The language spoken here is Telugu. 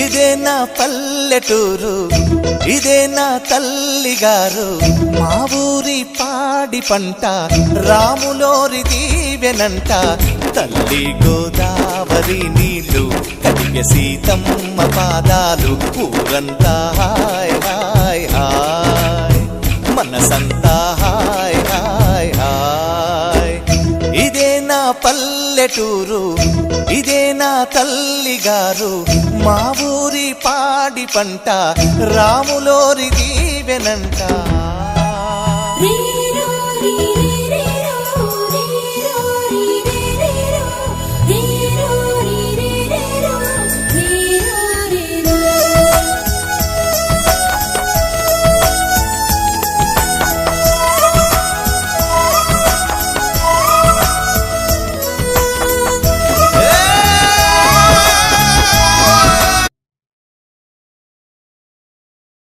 ఇదే నా పల్లెటూరు, ఇదే నా తల్లిగారు. మా ఊరి పాడి పంట రాములోరి దీవెనంట. తల్లి గోదావరి నీళ్ళు కడిగే సీతమ్మ పాదాలు. ఊరంతా హాయ్ హాయ్ హాయ్, మనసంతా హాయ్ హాయ్ హాయ్. ఇదే నా పల్లెటూరు, ఇదే నా తల్లిగారు. మా ఊరి పాడి పంట రాములోరి దీవెనంట.